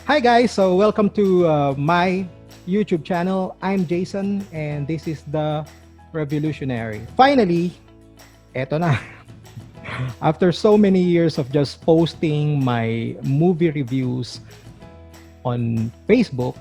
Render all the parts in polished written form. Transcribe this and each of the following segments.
Hi guys, so welcome to my YouTube channel. I'm Jason and this is the Reviewlutionary. Finally, eto na. After so many years of just posting my movie reviews on Facebook,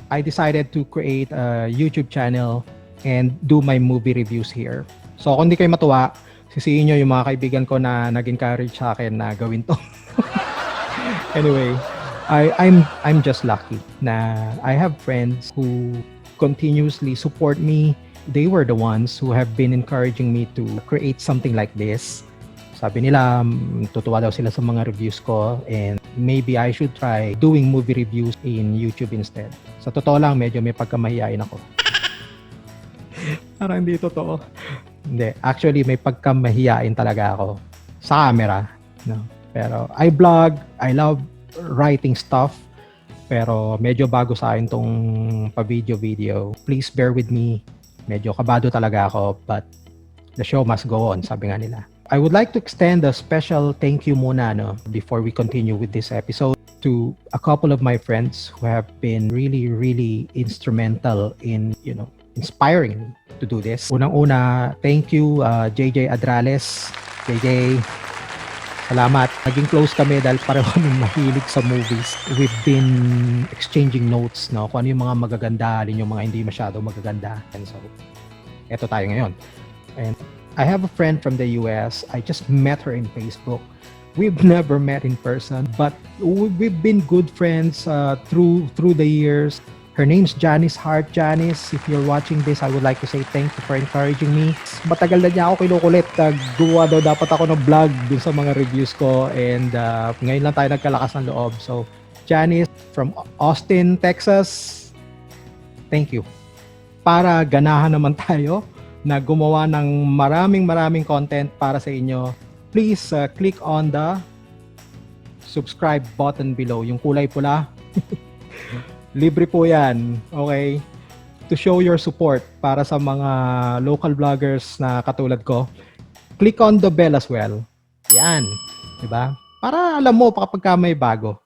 I decided to create a YouTube channel and do my movie reviews here. So kung hindi kayo matuwa, sisihin nyo yung mga kaibigan ko na nag-encourage sa akin na gawin to. Anyway, I'm just lucky na I have friends who continuously support me. They were the ones who have been encouraging me to create something like this. Sabi nila, tutuwa daw sila sa mga reviews ko and maybe I should try doing movie reviews in YouTube instead. Sa totoo lang, medyo may pagkamahiyain ako. Parang hindi totoo. Hindi, actually may pagkamahiyain talaga ako sa camera. No? Pero I vlog, I love writing stuff, pero medyo bago sa akin tong pa-video. Please bear with me. Medyo kabado talaga ako, but the show must go on, sabi nga nila. I would like to extend a special thank you muna before we continue with this episode to a couple of my friends who have been really instrumental in, inspiring me to do this. Unang-una, thank you JJ Adrales. JJ, salamat. Naging close kami dahil pareho kami mahilig sa movies. We've been exchanging notes, kung ano yung mga magaganda, alin yung mga hindi masyado magaganda. And so, eto tayo ngayon. And I have a friend from the US. I just met her in Facebook. We've never met in person, but we've been good friends through the years. Her name's Janice Hart. Janice, if you're watching this, I would like to say thank you for encouraging me. Matagal na niya ako kinukulit. Gumawa daw dapat ako ng vlog dun sa mga reviews ko and ngayon lang tayo nagkalakas ng loob. So, Janice from Austin, Texas, thank you. Para ganahan naman tayo na gumawa ng maraming content para sa inyo, please click on the subscribe button below, yung kulay pula. Libre po yan, okay? To show your support para sa mga local vloggers na katulad ko, click on the bell as well. Yan, diba? Para alam mo kapag may bago.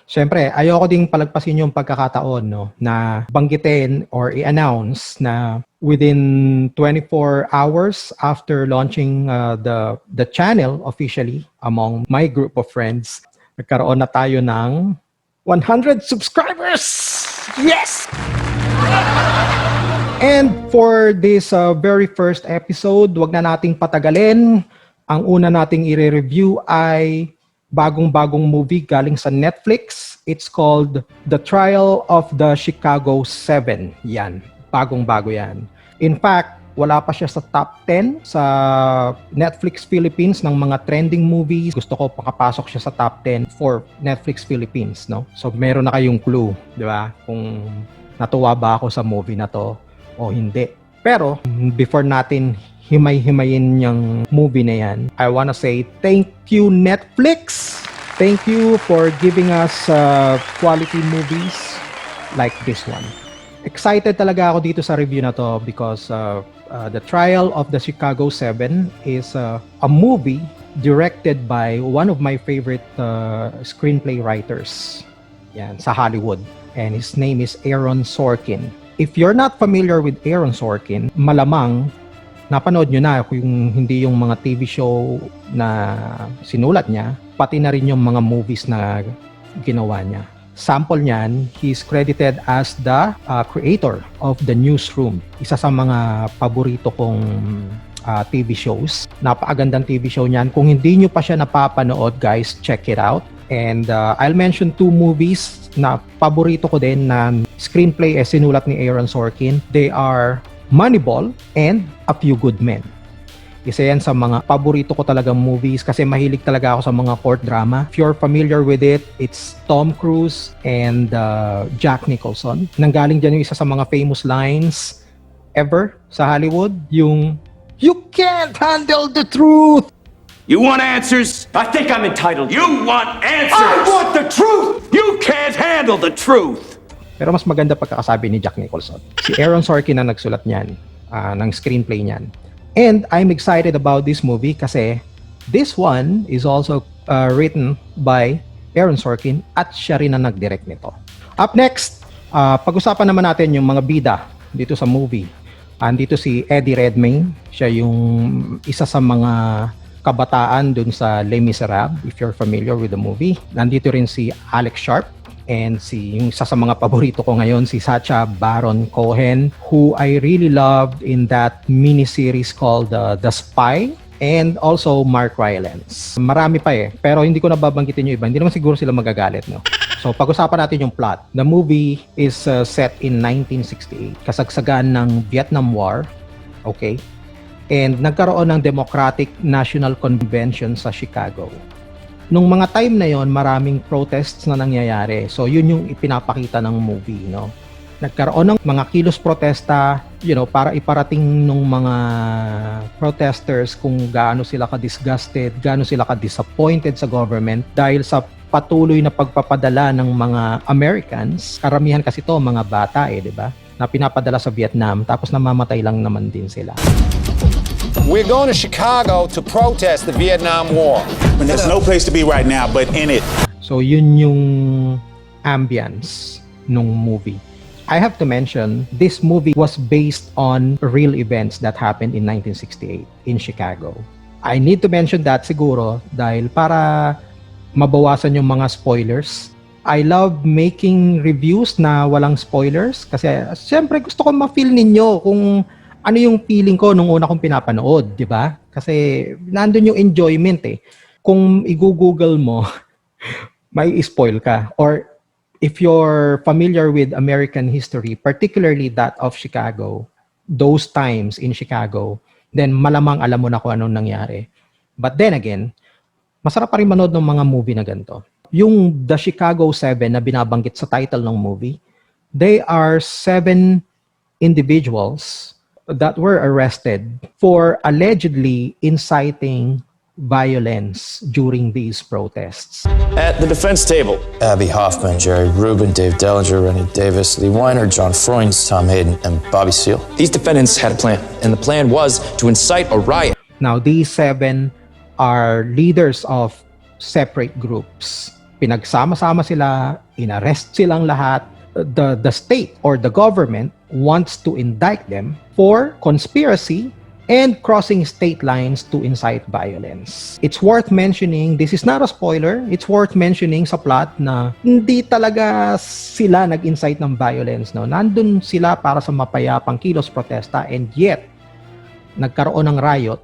Siyempre, ayoko ding palagpasin yung pagkakataon na banggitin or i-announce na within 24 hours after launching the channel officially among my group of friends, nagkaroon na tayo ng 100 subscribers! Yes! And for this very first episode, wag na nating patagalin. Ang una nating i-review ay bagong-bagong movie galing sa Netflix. It's called The Trial of the Chicago 7. Yan. Bagong-bago yan. In fact, wala pa siya sa top 10 sa Netflix Philippines ng mga trending movies. Gusto ko pakapasok siya sa top 10 for Netflix Philippines, So, meron na kayong clue, di ba? Kung natuwa ba ako sa movie na to o hindi. Pero, before natin himay-himayin yung movie na yan, I wanna say thank you, Netflix! Thank you for giving us quality movies like this one. Excited talaga ako dito sa review na to because The Trial of the Chicago 7 is a movie directed by one of my favorite screenplay writers yan, sa Hollywood. And his name is Aaron Sorkin. If you're not familiar with Aaron Sorkin, malamang napanood nyo na kung hindi yung mga TV show na sinulat niya, pati na rin yung mga movies na ginawa niya. Sample niyan, he's credited as the creator of The Newsroom. Isa sa mga paborito kong TV shows. Napakagandang TV show niyan. Kung hindi nyo pa siya napapanood, guys, check it out. And I'll mention 2 movies na paborito ko din na screenplay sinulat ni Aaron Sorkin. They are Moneyball and A Few Good Men. Isa yan sa mga paborito ko talagang movies kasi mahilig talaga ako sa mga court drama. If you're familiar with it, it's Tom Cruise and Jack Nicholson. Nanggaling dyan yung isa sa mga famous lines ever sa Hollywood, yung "You can't handle the truth!" You want answers? I think I'm entitled. You want answers? I want the truth! You can't handle the truth! Pero mas maganda pagkakasabi ni Jack Nicholson. Si Aaron Sorkin na nagsulat niyan, ng screenplay niyan. And I'm excited about this movie kasi this one is also written by Aaron Sorkin at siya rin ang nag-direct nito. Up next, pag-usapan naman natin yung mga bida dito sa movie. Andito si Eddie Redmayne, siya yung isa sa mga kabataan dun sa Les Miserables, if you're familiar with the movie. Nandito rin si Alex Sharp, and yung isa sa mga paborito ko ngayon, si Sacha Baron Cohen, who I really loved in that miniseries called The Spy, and also Mark Rylance. Marami pa pero hindi ko nababanggitin yung iba. Hindi naman siguro sila magagalit, no? So, pag-usapan natin yung plot. The movie is set in 1968, kasagsagan ng Vietnam War, okay? And nagkaroon ng Democratic National Convention sa Chicago. Nung mga time na yon, maraming protests na nangyayari. So, yun yung ipinapakita ng movie, no? Nagkaroon ng mga kilos protesta, para iparating nung mga protesters kung gaano sila ka-disgusted, gaano sila ka-disappointed sa government dahil sa patuloy na pagpapadala ng mga Americans. Karamihan kasi to mga bata di ba? Na pinapadala sa Vietnam, tapos namamatay lang naman din sila. We're going to Chicago to protest the Vietnam War. There's no place to be right now but in it. So yun yung ambience nung movie. I have to mention, this movie was based on real events that happened in 1968 in Chicago. I need to mention that siguro dahil para mabawasan yung mga spoilers. I love making reviews na walang spoilers kasi siyempre gusto ko ma-feel ninyo kung ano yung feeling ko nung una kong pinapanood, di ba? Kasi nandun yung enjoyment Kung i-google mo, may spoil ka. Or if you're familiar with American history, particularly that of Chicago, those times in Chicago, then malamang alam mo na kung anong nangyari. But then again, masarap pa rin manood ng mga movie na ganito. Yung The Chicago 7 na binabanggit sa title ng movie, they are 7 individuals that were arrested for allegedly inciting violence during these protests. At the defense table, Abby Hoffman, Jerry Rubin, Dave Dellinger, Rennie Davis, Lee Weiner, John Freund, Tom Hayden, and Bobby Seale. These defendants had a plan, and the plan was to incite a riot. Now, these 7 are leaders of separate groups. Pinagsama-sama sila, inarrest silang lahat. The state or the government wants to indict them for conspiracy and crossing state lines to incite violence. It's worth mentioning, this is not a spoiler, it's worth mentioning sa plot na hindi talaga sila nag-incite ng violence. No? Nandun sila para sa mapayapang kilos protesta, and yet, nagkaroon ng riot.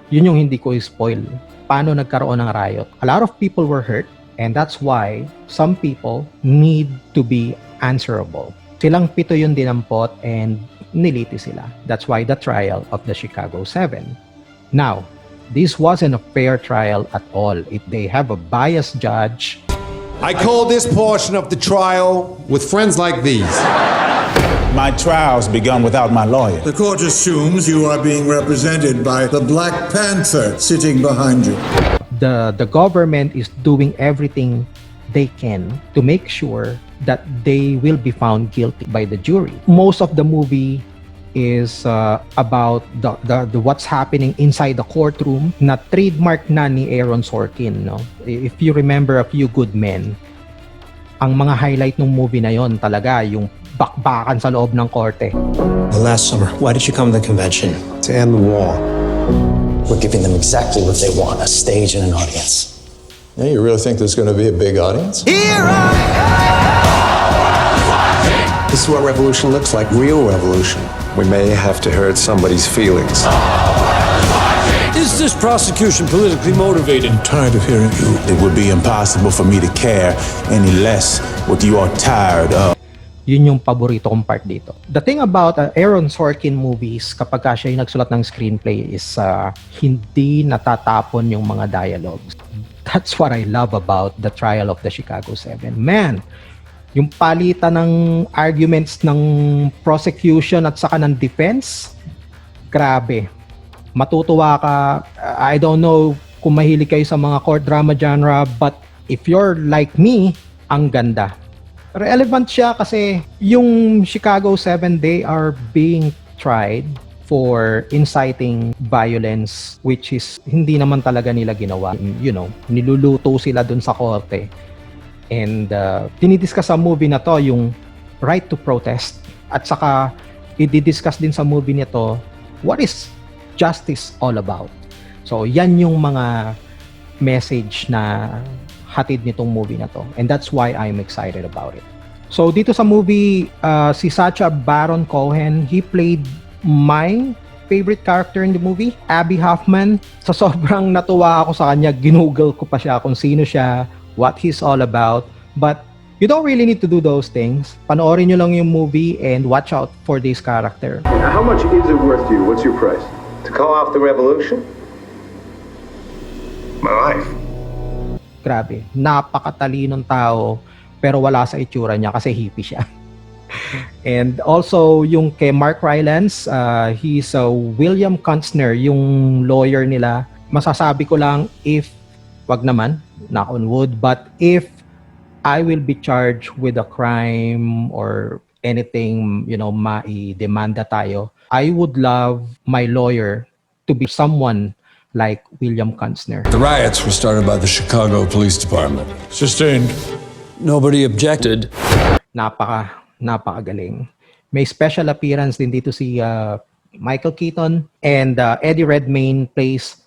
Yun yung hindi ko i-spoil. Paano nagkaroon ng riot? A lot of people were hurt, and that's why some people need to be answerable. Silang 7 yung dinampot and niliti sila. That's why the trial of the Chicago 7. Now, this wasn't a fair trial at all. They have a biased judge. I call this portion of the trial with friends like these. My trial's begun without my lawyer. The court assumes you are being represented by the Black Panther sitting behind you. The government is doing everything they can to make sure that they will be found guilty by the jury. Most of the movie is about the what's happening inside the courtroom na trademark na ni Aaron Sorkin. No? If you remember A Few Good Men, ang mga highlight ng movie na yon talaga yung bakbakan sa loob ng korte. Last summer, why did you come to the convention? To end the war. We're giving them exactly what they want, a stage and an audience. Yeah, you really think there's going to be a big audience? This is what revolution looks like, real revolution. We may have to hurt somebody's feelings. Is this prosecution politically motivated? I'm tired of hearing you. It would be impossible for me to care any less what you are tired of. Yun yung paborito kong part dito. The thing about Aaron Sorkin movies, kapag siya yung nagsulat ng screenplay, is hindi natatapon yung mga dialogues. That's what I love about the trial of the Chicago 7. Man, yung palitan ng arguments ng prosecution at saka ng defense, grabe. Matutuwa ka. I don't know kung mahilig kayo sa mga court drama genre, but if you're like me, ang ganda. Relevant siya kasi yung Chicago 7, they are being tried for inciting violence, which is hindi naman talaga nila ginawa. You know, niluluto sila dun sa korte. And dinidiscuss sa movie na to yung right to protest. At saka i-discuss din sa movie nito what is justice all about. So yan yung mga message na hatid nitong movie na to. And that's why I'm excited about it. So dito sa movie, si Sacha Baron Cohen, he played my favorite character in the movie, Abby Hoffman. Sa sobrang natuwa ako sa kanya, ginugol ko pa siya kung sino siya, what he's all about. But you don't really need to do those things. Panoorin nyo lang yung movie and watch out for this character. How much is it worth to you? What's your price? To call off the revolution? My life. Grabe, napakatalinong tao pero wala sa itsura niya kasi hippie siya. And also yung kay Mark Rylance, he's a William Kunstner, yung lawyer nila. Masasabi ko lang, if wag naman, knock on wood, but if I will be charged with a crime or anything, you know, mai-demanda tayo, I would love my lawyer to be someone like William Kunstner. The riots were started by the Chicago Police Department. Sustained. Nobody objected. Napakagaling. May special appearance din dito si Michael Keaton, and Eddie Redmayne plays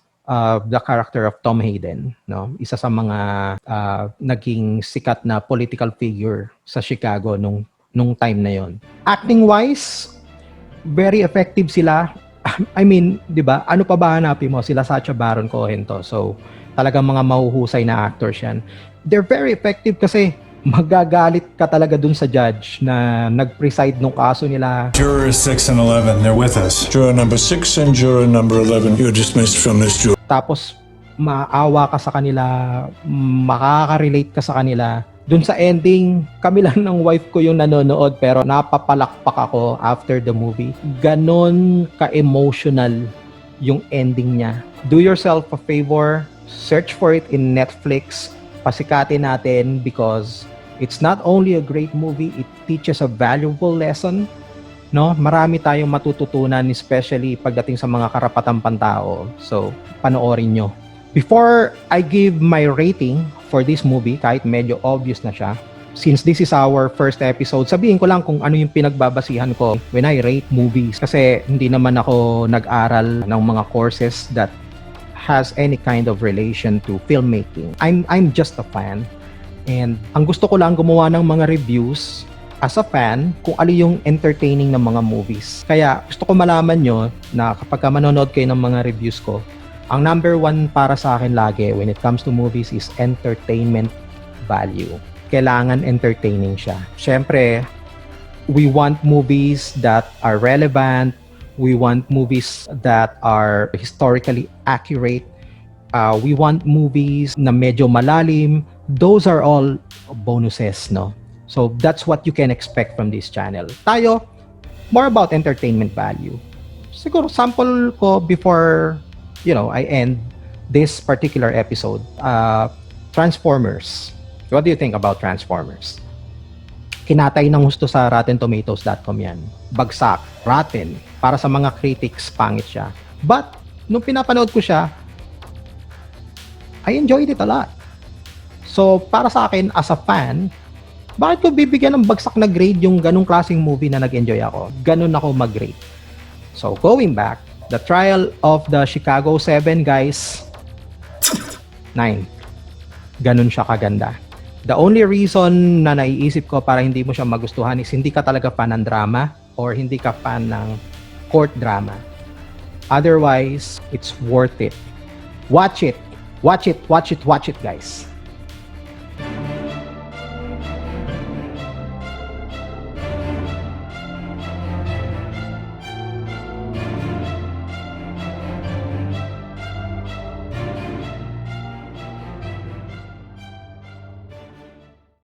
the character of Tom Hayden, no? Isa sa mga naging sikat na political figure sa Chicago nung time na yon. Acting wise, very effective sila. I mean, 'di ba? Ano pa ba hanapin mo? Sila Sacha Baron Cohen to. So, talagang mga mahuhusay na actors 'yan. They're very effective kasi magagalit ka talaga dun sa judge na nag-preside nung kaso nila. Jurors 6 and 11, they're with us. Juror number 6 and juror number 11, you're dismissed from this jury. Tapos maawa ka sa kanila, makaka-relate ka sa kanila. Dun sa ending, kami lang ng wife ko yung nanonood pero napapalakpak ako after the movie. Ganon ka-emotional yung ending niya. Do yourself a favor, search for it in Netflix. Pasikatin natin because it's not only a great movie, it teaches a valuable lesson. No, marami tayong matututunan, especially pagdating sa mga karapatang pantao. So, panoorin nyo. Before I give my rating for this movie, kahit medyo obvious na siya, since this is our first episode, sabihin ko lang kung ano yung pinagbabasihan ko when I rate movies. Kasi hindi naman ako nag-aral ng mga courses that has any kind of relation to filmmaking. I'm just a fan. And ang gusto ko lang gumawa ng mga reviews as a fan kung ano yung entertaining ng mga movies. Kaya gusto ko malaman nyo na kapag manonood kayo ng mga reviews ko, ang number one para sa akin lagi when it comes to movies is entertainment value. Kailangan entertaining siya. Siyempre, we want movies that are relevant. We want movies that are historically accurate. We want movies na medyo malalim. Those are all bonuses, no? So that's what you can expect from this channel. Tayo, more about entertainment value. Siguro sample ko before, you know, I end this particular episode. Transformers. What do you think about Transformers? Kinatay ng gusto sa RottenTomatoes.com yan. Bagsak, rotten. Para sa mga critics, pangit siya. But, nung pinapanood ko siya, I enjoyed it a lot. So, para sa akin, as a fan, bakit ko bibigyan ng bagsak na grade yung ganong klaseng movie na nag-enjoy ako? Ganon ako mag-grade. So, going back, the trial of the Chicago 7, guys, 9. Ganon siya kaganda. The only reason na naiisip ko para hindi mo siya magustuhan is hindi ka talaga fan ng drama or hindi ka fan ng court drama. Otherwise, it's worth it. Watch it. Watch it, watch it, watch it, guys.